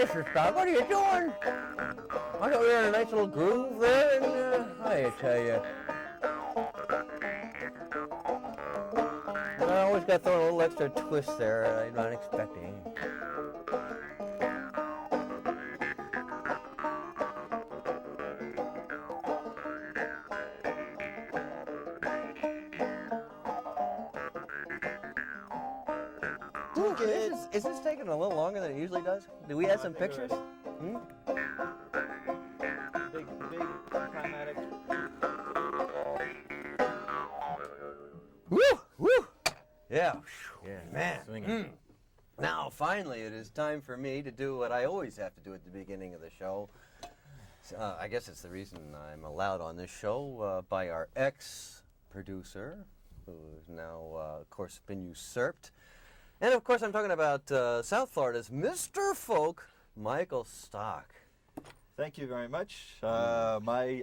Mr. Stock, what are you doing? I thought we were in a nice little groove there, and I tell you. I always got to throw a little extra twist there I'm not expecting. Is this taking a little longer than it usually does? Do we have some pictures? Big climatic. Woo! Woo! Yeah. Man. Now, finally, it is time for me to do what I always have to do at the beginning of the show. I guess it's the reason I'm allowed on this show by our ex-producer, who has now, of course, been usurped. And, of course, I'm talking about South Florida's Mr. Folk, Michael Stock. Thank you very much. My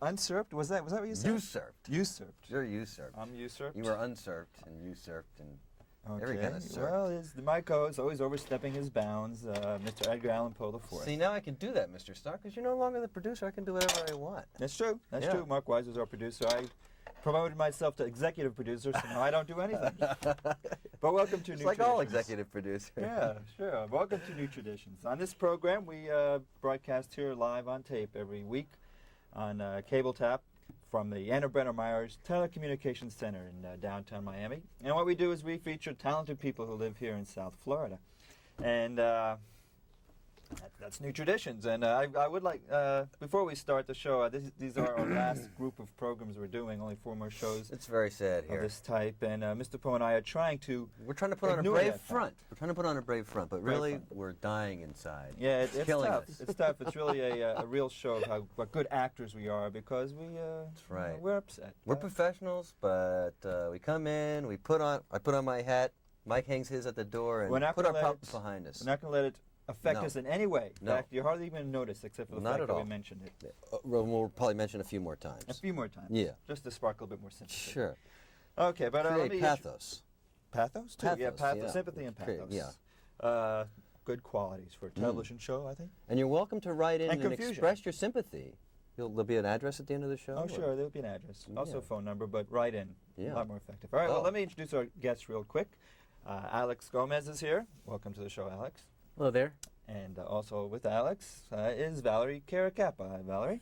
unserved, was that what you said? Usurped. Usurped. You're usurped. I'm usurped. You were unserved and usurped and every Okay. kind of served. Well, my co-host is always overstepping his bounds, Mr. Edgar Allan Poe IV. See, now I can do that, Mr. Stock, because you're no longer the producer. I can do whatever I want. That's true. That's Yeah. true. Mark Wise was our producer. I promoted myself to executive producer, so now I don't do anything. But welcome to It's New like Traditions. all executive producers. Yeah, sure. Welcome to New Traditions. On this program, we broadcast here live on tape every week on cable tap from the Anna Brenner Myers Telecommunications Center in downtown Miami. And what we do is we feature talented people who live here in South Florida. And that's New Traditions. And I would like, before we start the show, these are our last group of programs we're doing, only 4 more shows It's very sad of here. this type. And Mr. Poe and I are trying to... We're trying to put on a ignore brave that front. We're trying to put on a brave front, but Brave really, front. we're dying inside. Yeah, it's killing tough. us. It's tough. It's really a real show of what good actors we are because That's right. we're upset. We're professionals, but we come in, I put on my hat, Mike hangs his at the door, and We're not put our gonna let problems behind us. We're not going to let it affect No. us in any way. In No. fact, you hardly even notice except for the Not fact at that we all. mentioned it. We'll probably mention a few more times. A few more times. Yeah. Just to spark a little bit more sympathy. Sure. Okay, but let Create me... pathos. Pathos, too? Yeah, Pathos, pathos. yeah. Sympathy and Create- pathos. yeah. Good qualities for a television show, I think. And you're welcome to write in And and confusion. express your sympathy. There'll be an address at the end of the show? Oh, or- sure, there'll be an address. Also Yeah. a phone number, but write in. Yeah. A lot more effective. All right, well, Oh. let me introduce our guests real quick. Alex Gomez is here. Welcome to the show, Alex. Hello there. And also with Alex is Valerie Caracappa. Hi, Valerie.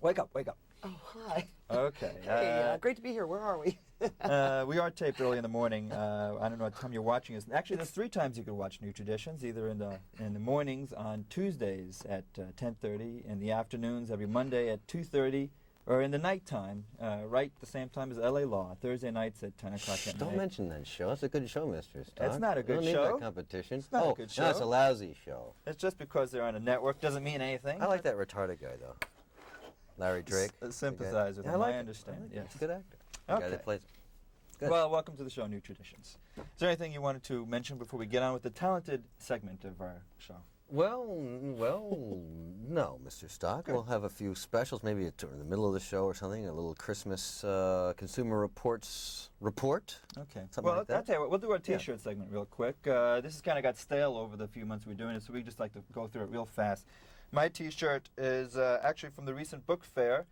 Wake up, wake up. Oh, hi. Okay. Hey, great to be here. Where are we? We are taped early in the morning. I don't know what time you're watching us. Actually, there's 3 times you could watch New Traditions, either in the mornings on Tuesdays at 10:30, in the afternoons every Monday at 2:30, or in the nighttime, right the same time as LA Law, Thursday nights at 10 o'clock at Don't night. mention that show. It's a good show, Mr. Stock. It's not a good We don't show. need that competition. It's not a oh, good no, it's show. a lousy show. It's just because they're on a network doesn't mean anything. I like that retarded guy, though. Larry Drake. Sympathize with Yeah, him, like I it. understand. I like it. Yes. He's a good actor. The guy Okay. that plays him. Good. Well, welcome to the show, New Traditions. Is there anything you wanted to mention before we get on with the talented segment of our show? Well, no, Mr. Stock. Good. We'll have a few specials, maybe in the middle of the show or something, a little Christmas Consumer Reports report. Okay. Something well, like that. I'll tell you what, we'll do our Yeah. T-shirt segment real quick. This has kind of got stale over the few months we're doing it, so we just like to go through it real fast. My T-shirt is actually from the recent book fair.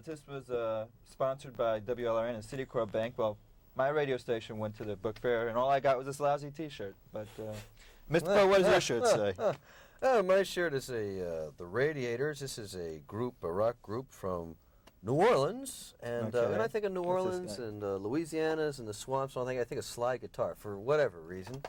This was sponsored by WLRN and Citicorp Bank. Well, my radio station went to the book fair, and all I got was this lousy T-shirt. But, Mr. Poe, what does your shirt say? My shirt is the Radiators. This is a rock group from New Orleans, and Okay. when I think of New What's this Orleans guy? and Louisiana's and the swamps, I think of slide guitar for whatever reason.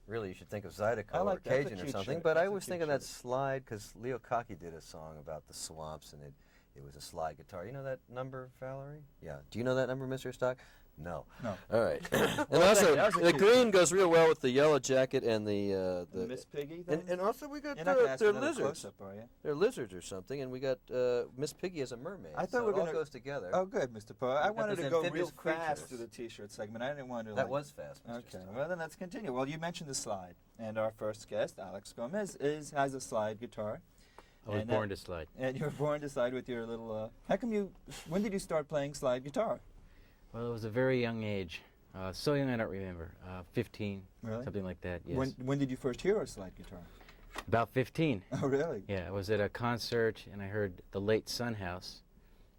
Really, you should think of Zydeco I like or that. That's a Cajun or cute something. shirt. But I That's a was cute thinking that shirt. slide because Leo Cocky did a song about the swamps, and it was a slide guitar. You know that number, Valerie? Yeah. Do you know that number, Mr. Stock? No. No. All right. and Well, also, that was a the cute green goes real well with the yellow jacket and the Miss Piggy, then? and also we got You're not gonna ask they're another lizards. close-up, are you? They're lizards or something, and we got Miss Piggy as a mermaid. I thought so we were it all gonna- goes together. Oh, good, Mr. Poe. I got wanted those to go real amphibious fast creatures. through the T-shirt segment. I didn't want to. That was fast, Mr. Okay, Stock. well then let's continue. Well, you mentioned the slide, and our first guest, Alex Gomez, has a slide guitar. I was And, born to slide. And you were born to slide with your little. How come you? When did you start playing slide guitar? Well, it was a very young age. So young I don't remember. 15, Really? something like that. Yes. When did you first hear a slide guitar? About 15. Oh, really? Yeah, I was at a concert and I heard the late Sun House,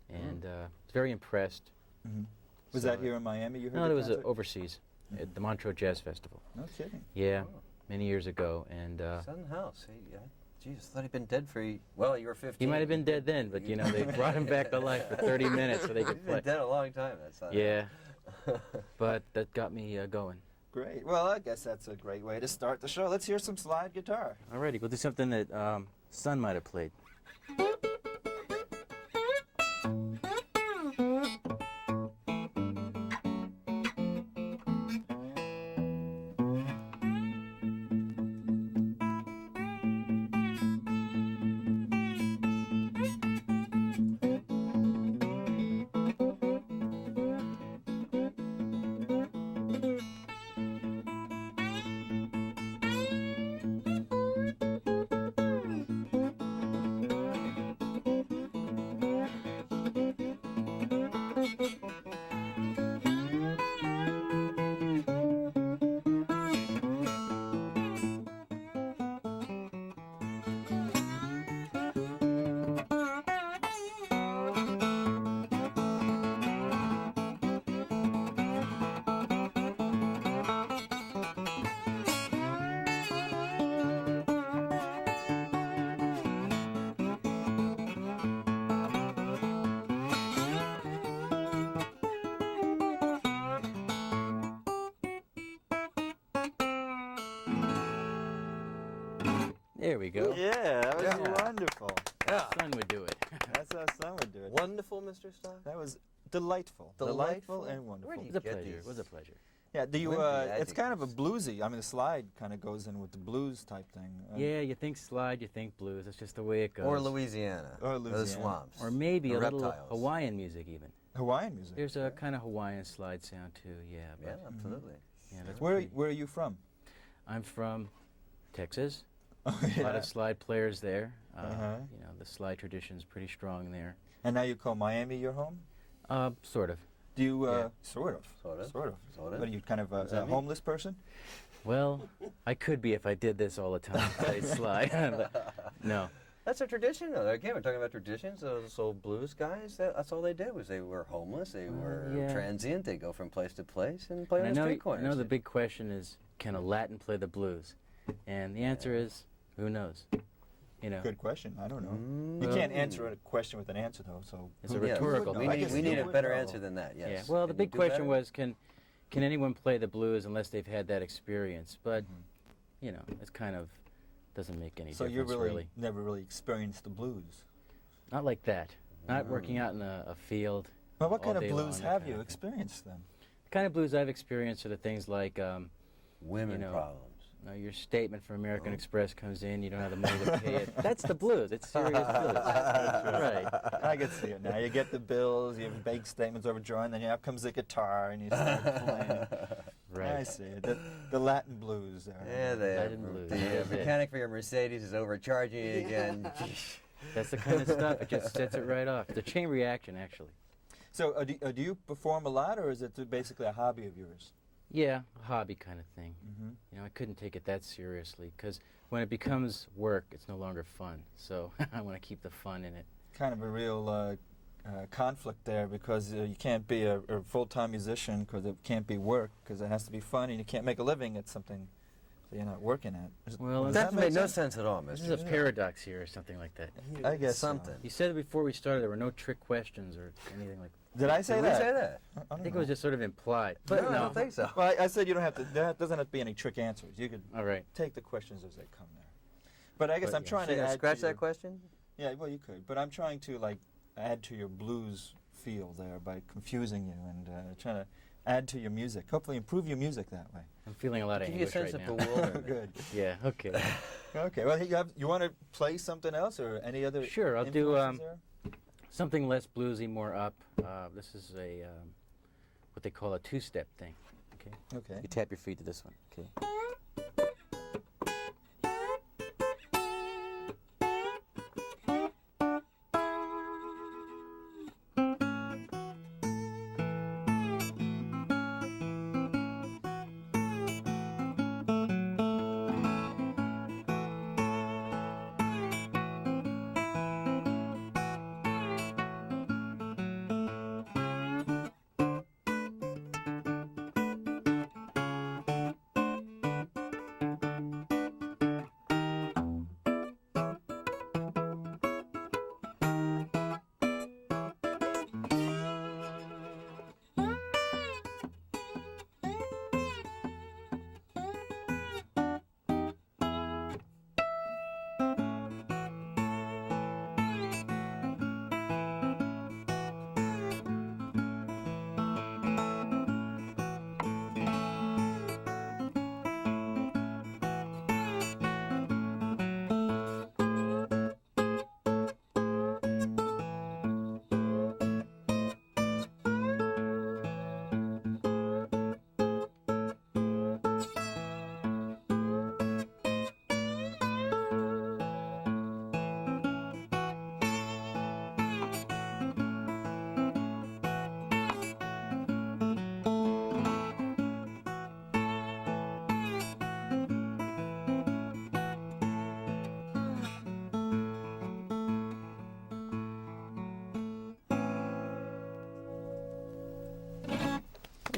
and was very impressed. Mm-hmm. Was So, that here in Miami? You heard No, the it was concert? overseas at the Montreux Jazz Festival. No kidding. Yeah, Oh. many years ago, and Son House. Jesus, thought he'd been dead for well, you were 15. he might have been dead then, but you know they brought him back to life for 30 minutes so they could He's play. been dead a long time. That Son Yeah, House. but that got me going. Great. Well, I guess that's a great way to start the show. Let's hear some slide guitar. Alrighty, we'll do something that Sun might have played. There we go. Yeah, that was Yeah. wonderful. Yeah. Sun would do it. That's how Sun would do it. Wonderful, Mr. Stock. That was delightful. Delightful? and Where wonderful. do It you was a get pleasure. these? It was a pleasure. Yeah, do you? Wimpy It's kind of a adjectives. bluesy. I mean, the slide kind of goes in with the blues type thing. Yeah, you think slide, you think blues. That's just the way it goes. Or Louisiana. Or The Louisiana. swamps. Or maybe The a little reptiles. Hawaiian music even. Hawaiian music. There's a kind of Hawaiian slide sound too. Yeah. Yeah, But absolutely. yeah, that's Where pretty- Where are you from? I'm from Texas. Oh, A lot yeah. of slide players there. Uh-huh. You know, the slide tradition's pretty strong there. And now you call Miami your home? Sort of. Do you? Yeah. Sort of. Sort of. Sort of. Sort of. What are you, kind of does a that mean? homeless person? Well, I could be if I did this all the time. Play slide. But no. That's a tradition. Again, we're talking about traditions. Those old blues guys, that's all they did was they were homeless. They were yeah. transient. They go from place to place and play And on I the know, street corners. I know the big question is, can a Latin play the blues? And the answer is, who knows? You know, Good question. I don't know. You Well- can't answer a question with an answer though. So It's a who- Yeah, who would rhetorical know? We I need, guess we you need a would better know. answer than that. Yes. yeah. Well, the Can big you do question better? was, can anyone play the blues unless they've had that experience? But Mm-hmm. you know, it's kind of doesn't make any So difference you really. never really experienced the blues. Not like that. Not working out in a field. Well, what all kind of day blues long, that have kind you of thing. experienced then? The kind of blues I've experienced are the things like, Women you know, problems. your statement from American Oh. Express comes in, you don't have the money to pay it. That's the blues. It's serious blues. Right. I can see it now. You get the bills, you have bank statements overdrawn, then out comes the guitar and you start playing. Right. I see it. The Latin blues there. Yeah, they Latin blues. The Yeah. mechanic for your Mercedes is overcharging you again. That's the kind of stuff. It just sets it right off. It's a chain reaction, actually. So do you perform a lot, or is it basically a hobby of yours? Yeah, a hobby kind of thing. Mm-hmm. You know, I couldn't take it that seriously because when it becomes work, it's no longer fun. So I want to keep the fun in it. Kind of a real conflict there because you can't be a full-time musician because it can't be work because it has to be fun and you can't make a living at something that you're not working at. Well, Does That make made no sense at all, This mister. is a paradox here or something like that. I guess so. something. You said it before we started. There were no trick questions or anything like that. Did I say Did that? we say that? I I think it was just sort of implied. But But I no. don't think so. Well, I said you don't have to. There doesn't have to be any trick answers. You could All right. take the questions as they come there. But I guess But I'm yeah. trying Should to I add scratch to your, that question? Yeah, well, you could. But I'm trying to add to your blues feel there by confusing you and trying to add to your music. Hopefully, improve your music that way. I'm feeling a lot of Give you a anguish sense right of now. bewilderment. Good. Yeah. Okay. Okay. Well, you want to play something else or any other? Sure, I'll do, influences there? Something less bluesy, more up. This is a what they call a two-step thing. Okay. Okay. You tap your feet to this one. Okay.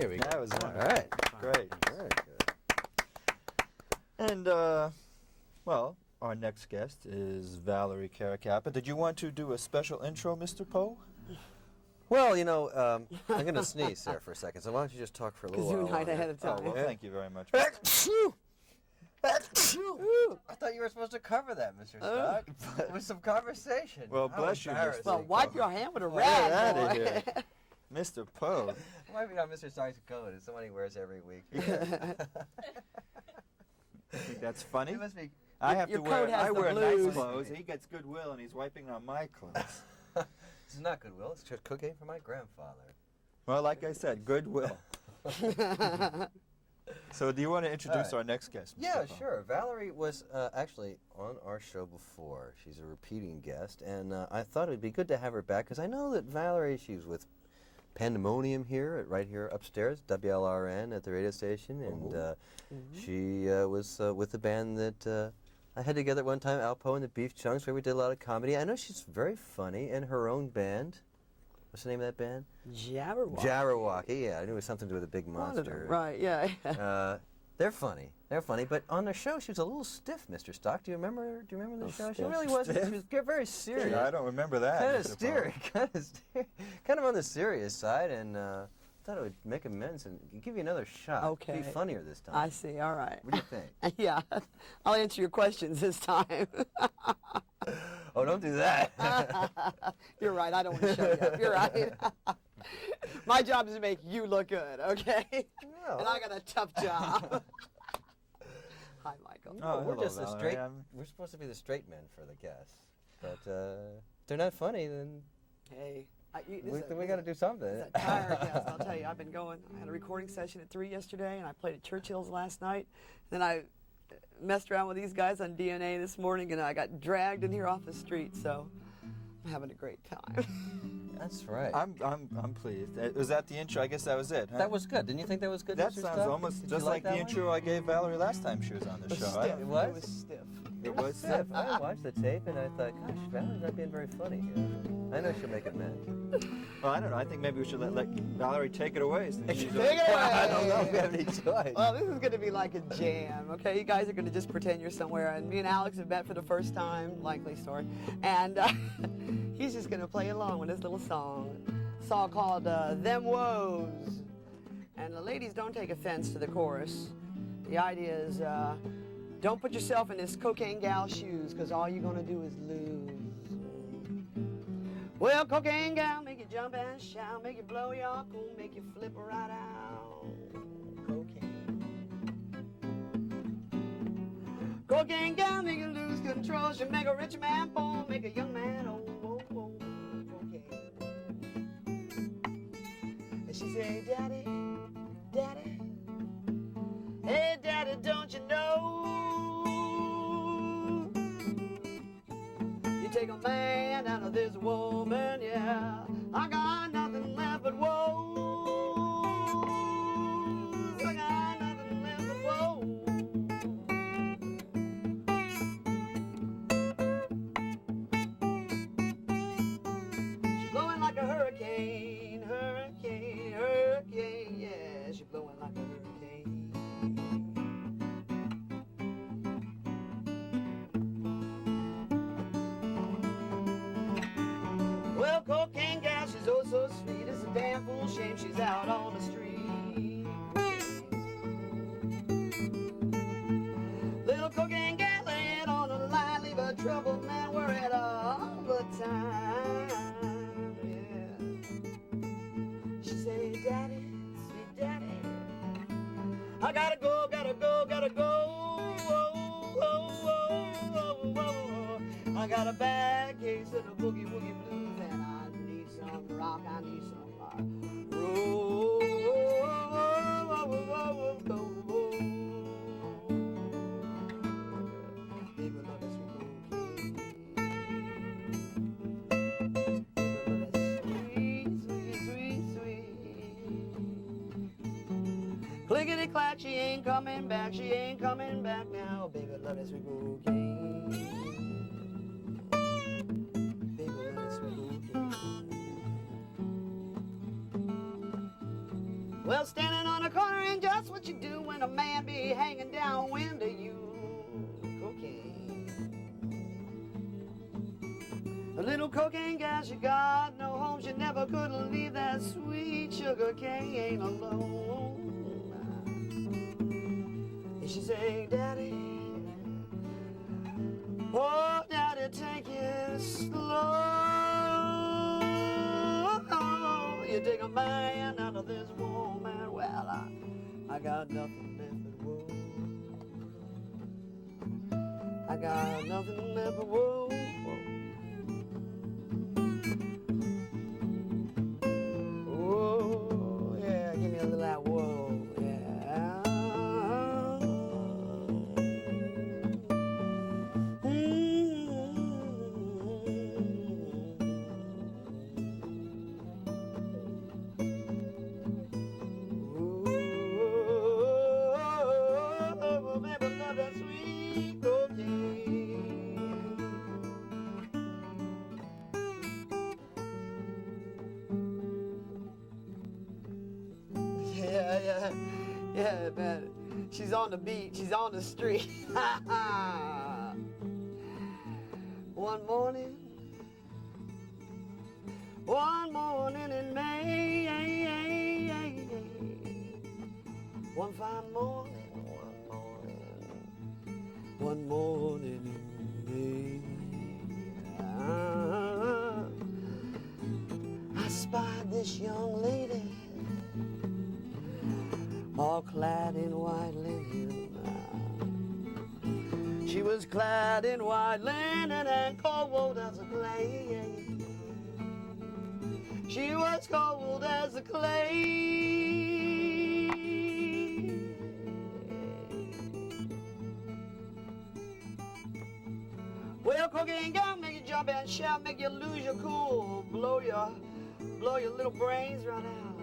There we go. That was All wonderful. right. Great. Very good. And, well, our next guest is Valerie Caracappa. Did you want to do a special intro, Mr. Poe? Well, you know, I'm going to sneeze there for a second, so why don't you just talk for a little while? Gesundheit ahead of Oh, time. well, thank you very much. I thought you were supposed to cover that, Mr. Stock, with some conversation. Well, How bless you, Mr. embarrassing. Well, wipe your hand with a Get rag, out of boy. here. Mr. Poe. Why be on Mr. Stock's coat? It's the one he wears every week. You think that's funny? It must be. I have your to wear. coat has I the wear blues. nice clothes. He gets goodwill, and he's wiping on my clothes. This is not goodwill. It's just cooking for my grandfather. Well, like I said, goodwill. So, do you want to introduce All right. our next guest? Mr. Yeah, Poe? sure. Valerie was actually on our show before. She's a repeating guest, and I thought it would be good to have her back because I know that Valerie, she was with Pandemonium here, right here upstairs, WLRN at the radio station, and she was with the band that I had together at one time, Alpo and the Beef Chunks, where we did a lot of comedy. I know she's very funny in her own band. What's the name of that band? Jabberwocky. Jabberwocky, yeah. I knew it was something to do with a big monster. Right, yeah. They're funny. They're funny. But on the show, she was a little stiff, Mr. Stock. Do you remember? Do you remember the show? She stiff. really wasn't. Stiff? She was very serious. Yeah, I don't remember that. Kind of Mr. Poe. serious. Kind of on the serious side, and thought it would make amends and give you another shot. Okay. Be funnier this time. I see, all right. What do you think? Yeah, I'll answer your questions this time. Oh, don't do that. You're right, I don't want to show you up. You're right. My job is to make you look good, okay? No. And I got a tough job. Hi, Michael. Oh, we're hello, just the Valerie. straight. We're supposed to be the straight men for the guests, but if they're not funny, then Hey. we got to do something. It's a tired guest, I'll tell you. I've been going. I had a recording session at 3 yesterday, and I played at Churchill's last night. Then I messed around with these guys on DNA this morning, and I got dragged in here off the street, so I'm having a great time. That's right. I'm pleased. Was that the intro? I guess that was it. Huh? That was good. Didn't you think that was good? That Mr. sounds Stuck? almost Did you just like that the one? intro I gave Valerie last time she was on the show. Stiff. It was? It was stiff. It was Stiff. I watched the tape and I thought, gosh, Valerie's not being very funny here. I know she'll make amends. Well, I don't know. I think maybe we should let Valerie take it away. Since she's Take it away. I don't know if we have any choice. Well, this is going to be like a jam, okay? You guys are going to just pretend you're somewhere, and me and Alex have met for the first time, likely story, and he's just going to play along with this little song called Them Woes. And the ladies, don't take offense to the chorus. The idea is, don't put yourself in this cocaine gal's shoes, because all you're going to do is lose. Well, cocaine gal, make you jump and shout, make you blow your cool, make you flip right out. Cocaine. Cocaine gal, make you lose control. She make a rich man poor, make a young man old. Cocaine. And she say, Daddy, Daddy, hey, Daddy, don't you know? You take a man out of this woman, yeah. I got nothing left but woes. I got nothing left but woes. She's blowing like a hurricane, hurricane, hurricane, yeah. She's blowing like a hurricane. Well, cocaine gal, she's oh so sweet. It's a damn fool shame she's out on the street. Little cocaine gal ain't on the line, leave a troubled man worried all the time. Yeah. She say, Daddy, sweet daddy, I gotta go, gotta go, gotta go. Oh, oh, oh, oh, oh. I got a bad case of the boogie woogie blues, and I need some rock, I need some rock. Roll, baby, love is sweet, sweet, sweet, sweet. Clickety clack, she ain't coming back, she ain't coming back now. Baby, love is sweet cocaine. Baby, love is sweet cocaine. Well, standing a man be hanging downwind of you. Cocaine. A little cocaine gal, she got no home. She never could leave that sweet sugar cane alone. And she say, Daddy, oh, Daddy, take it slow. You take a man out of this woman. Well, I got nothing left but woe. I got nothing left but woe. Whoa, yeah, give me a little of that whoa, yeah. Oh, baby, love that sweet cocaine. Yeah, man. She's on the beat, she's on the street. One morning in May, one fine morning, one morning in May, I spied this young lady, all clad in white linen. She was clad in white linen and cold as a clay. She was cold as a clay. Well, cocaine gal make you jump and shout, make you lose your cool, blow your little brains right out.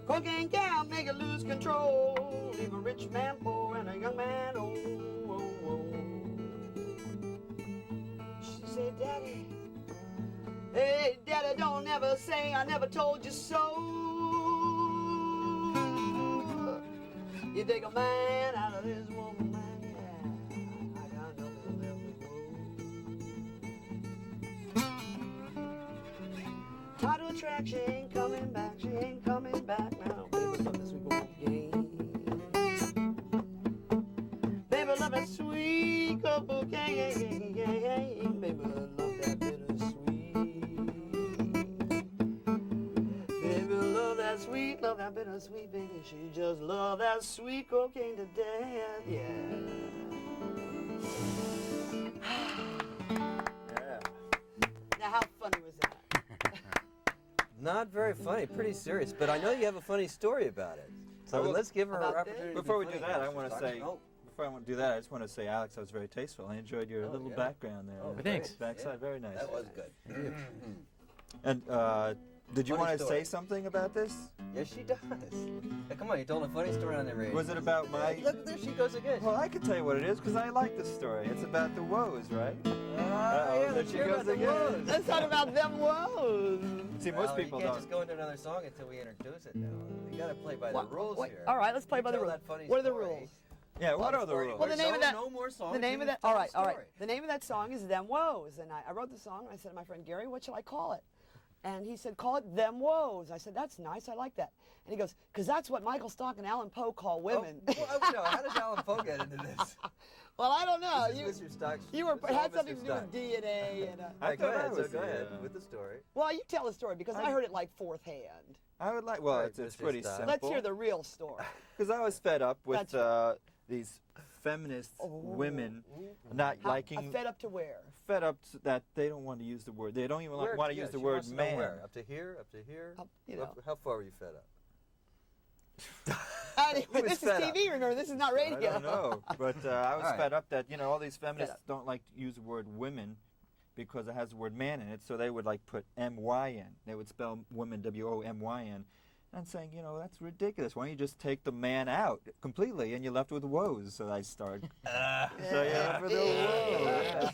Cocaine gal make you lose control, leave a rich man poor and a young man old. She said, Daddy, hey, Daddy, don't ever say I never told you so. You take a man out of this woman, man, yeah. I got nothing left to go. Tied to a track, she ain't coming back, she ain't coming back now. Baby, love this sweet cocaine. Baby, love that sweet cocaine. Baby, love that bittersweet. Baby, love that sweet, love that bittersweet, baby. She just love that sweet cocaine to death, yeah. Now, how funny was that? Not very funny, pretty serious, but I know you have a funny story about it. So Well, let's give her about an opportunity. to be Before we do funny. that, I want to say, Oh, before I want to do that, I just want to say, Alex, that was very tasteful. I enjoyed your little yeah. background there. Oh, thanks. Backside, very nice. that was good. And did you Funny want to story. say something about this? Yes, she does. Hey, come on, you told a funny story on the radio. Was it about my... Look, there she goes again. Well, I can tell you what it is because I like this story. It's about the woes, right? Yeah, there she hear goes about the again. woes. Let's talk about them woes. See, most people You can't don't. just go into another song until we introduce it now. You gotta play by What- the rules what- here. all right, let's play by the Tell rules. that funny What are the story. rules? Yeah, what are the rules? Well, the name of that- No more songs. The name of you that, tell all the right, all right. story. The name of that song is Them Woes, and I wrote the song. I said to my friend Gary, what shall I call it? And he said, call it Them Woes. I said, that's nice, I like that. And he goes, because that's what Michael Stock and Alan Poe call women. Oh, well, no, how does Alan Poe get into this? Well, I don't know. This is Mr. Stock. You were This is all had Mr. something to do Stock. with DNA. And, I All right, go thought I ahead. So was go the, ahead with the story. well, you tell the story because I heard it like fourth hand. I would like, well, All right, it's Mr. pretty Stein. simple. Let's hear the real story. Because I was fed up with That's- these feminist women not liking, Fed up to where? fed up that they don't want to use the word. They don't even Where- want to yeah, use the she word wants to know man. where. Up to here? Up to here? Up, you know. How far were you fed up? Anyway, Who was this is fed TV, up? remember, this is not I radio. don't know, but I was All right. fed up that all these feminists up. don't like to use the word women because it has the word man in it, so they would like put M-Y-N. They would spell women W-O-M-Y-N. I'm saying, that's ridiculous. Why don't you just take the man out completely and you're left with woes? So I started. So yeah, for the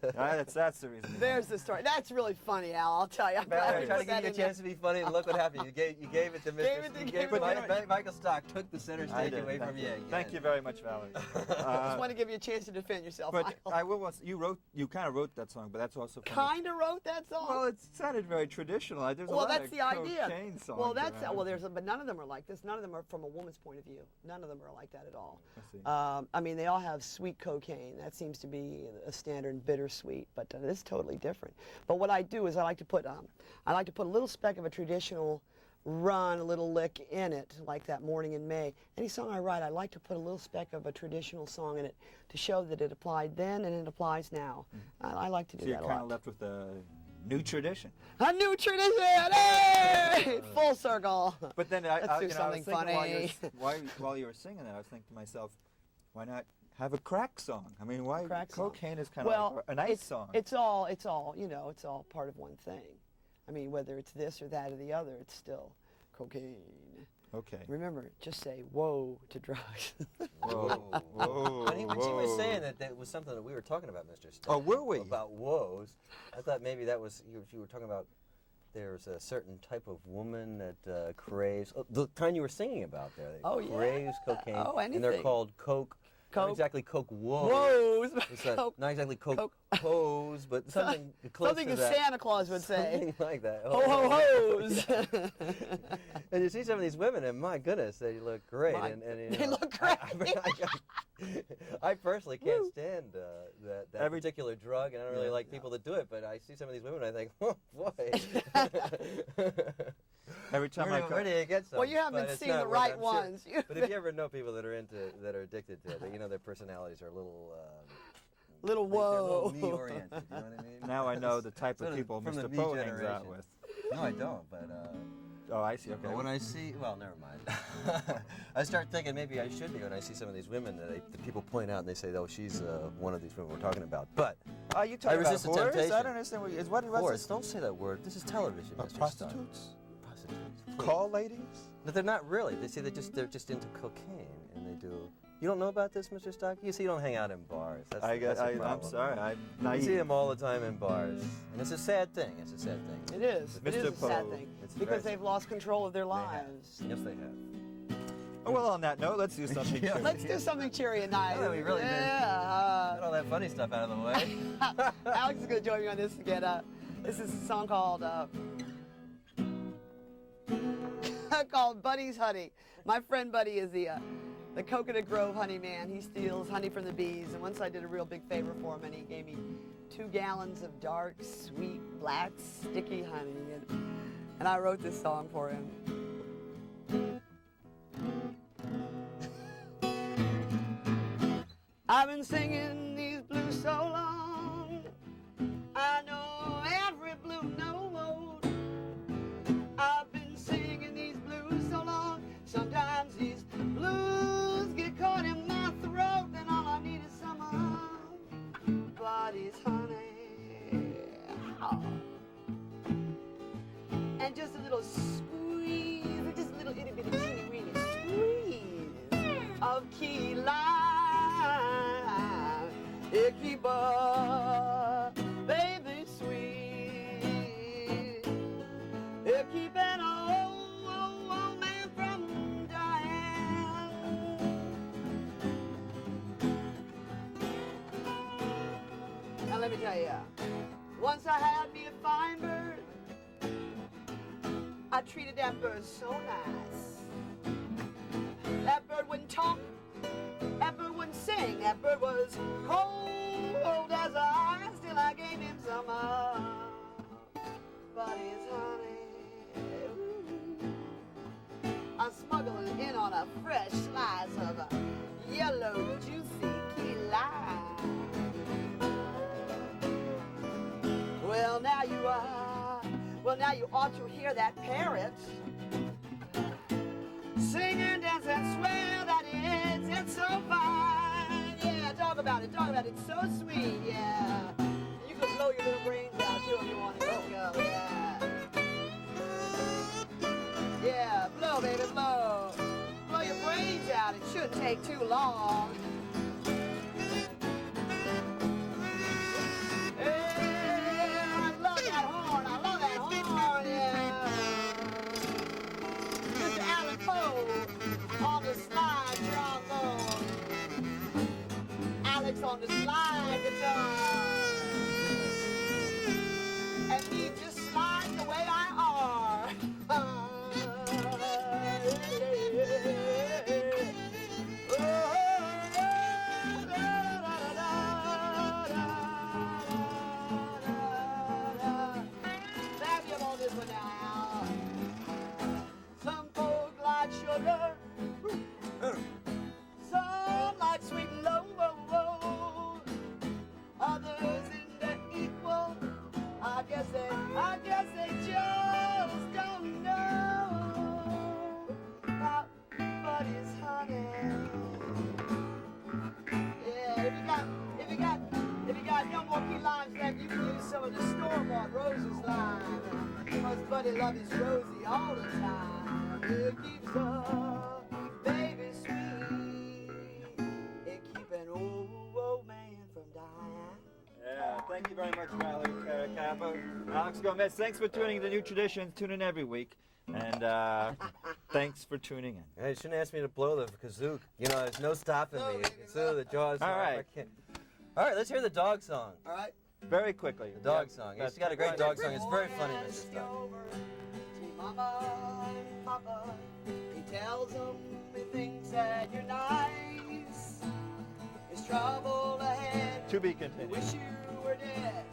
woes. That's the reason. There's the story. That's really funny, Al. I'll tell you. I'm glad I we tried to put that give you a in there. chance to be funny, and look what happened. You gave it to Mr. Michael Stock took the center stage away from you again. Thank you very much, Valerie. Just want to give you a chance to defend yourself, But Michael. I will. You kind of wrote that song, but that's also from Kind of wrote that song. Well, it sounded very traditional. There's a Well, lot that's of the idea. cocaine songs Well, that's around. but none of them are like this. None of them are from a woman's point of view. None of them are like that at all. I see. I mean, they all have sweet cocaine. That seems to be a standard bittersweet, but this is totally different. But what I do is I like to put a little speck of a traditional run, a little lick in it, like that Morning in May. Any song I write, I like to put a little speck of a traditional song in it to show that it applied then and it applies now. I like to do So you're that a kind lot. of left with a new tradition. A new tradition! Hey! Full circle. But then Let's do I was something thinking funny. while you were singing that, I was thinking to myself, why not have a crack song? I mean, why Crack song. cocaine is kind of like a nice song. It's all it's all part of one thing. I mean, whether it's this or that or the other, it's still cocaine. Okay. Remember, just say whoa to drugs. Whoa, whoa, When she was whoa. saying that was something that we were talking about, Mr. Stock. Oh, were we? About woes. I thought maybe that was you were talking about. There's a certain type of woman that craves the kind you were singing about there. That Oh, yeah. craves cocaine, Oh, and they're anything. called coke. Not Coke. exactly coke woes. Whoas. It's Coke. not exactly coke, Coke. hose, but something close Something to as that. Santa Claus would say. Something like that. Ho ho hos. And you see some of these women, and my goodness, they look great. And you They know, look great. I personally can't stand that Every- particular drug, and I don't really like people that do it. But I see some of these women, and I think, oh boy. Every time where do you get some? Well, you haven't But it's seen not the worth- right I'm sure- ones. But if you ever know people that are addicted to it, you know their personalities are a little. Little They're a little whoa. me-oriented, you know what I mean? Now I know the type Sort of people from the Mr. me Poe hangs out generation. with. No, I don't, but. Oh, I see. Okay. But when I see, well, never mind. I start thinking maybe I should be when I see some of these women that people point out and they say, "Oh, she's one of these women we're talking about." But Are you talking about resist the whores? temptation. I don't understand what. What's whores, this? don't say that word. This is television, Mr. Stein. Prostitutes? Prostitutes. Call ladies? But they're not really. They say they're just into cocaine, and they do. You don't know about this, Mr. Stock? You see, you don't hang out in bars. That's the I'm problem. sorry. I'm You naive. see them all the time in bars, and it's a sad thing. It's a sad thing. It is. It is Mr. a sad Poe, thing. it's Because very they've lost control of their They have. lives. Yes, they have. Oh, well, on that note, let's do something. Yeah. cheery. Let's do something cheery and nice. Yeah, we really did. Yeah. Get all that funny stuff out of the way. Alex is going to join me on this again. This is a song called called Buddy's Honey. My friend Buddy is the Coconut Grove honey man. He steals honey from the bees. And once I did a real big favor for him, and he gave me 2 gallons of dark, sweet, black, sticky honey. And I wrote this song for him. I've been singing these blues so long, I know every blue note. I've been singing these blues so long, sometimes these blues get caught in my throat, and all I need is some Buddy's honey. Oh. And just a little squeeze, just a little itty bitty teeny weeny squeeze of key lime. It keep a baby sweet. It keep an old man from dying. Now let me tell you, once I had me a fine bird. I treated that bird so nice. That bird wouldn't talk, that bird wouldn't sing, that bird was cold as ice. Still I gave him some Buddy's honey. Ooh. I smuggled it in on a fresh slice of yellow, juicy key lime. Well, now you ought to hear that parrot sing and dance and swear that it's so fine. Yeah, talk about it, it's so sweet, yeah. You can blow your little brains out too if you want to go, yeah. Yeah, blow, baby, blow. Blow your brains out, it shouldn't take too long. got no more key limes left, you can use some of the store-bought Roses line. Because Buddy loves his Rosie all the time. It keeps a baby sweet. It keep an old man from dying. Yeah, thank you very much, Valerie Caracappa. Alex Gomez, thanks for tuning in to New Traditions. Tune in every week. And thanks for tuning in. Hey, you shouldn't ask me to blow the kazoo. You know, there's no stopping me. So the jaws. All right. All right, let's hear the dog song. All right. Very quickly. The dog song. He's got a great dog song. It's very funny, Mr. Stuck. Mama and Papa, he tells them he thinks that you're nice. There's trouble ahead. To be continued. Wish you were dead.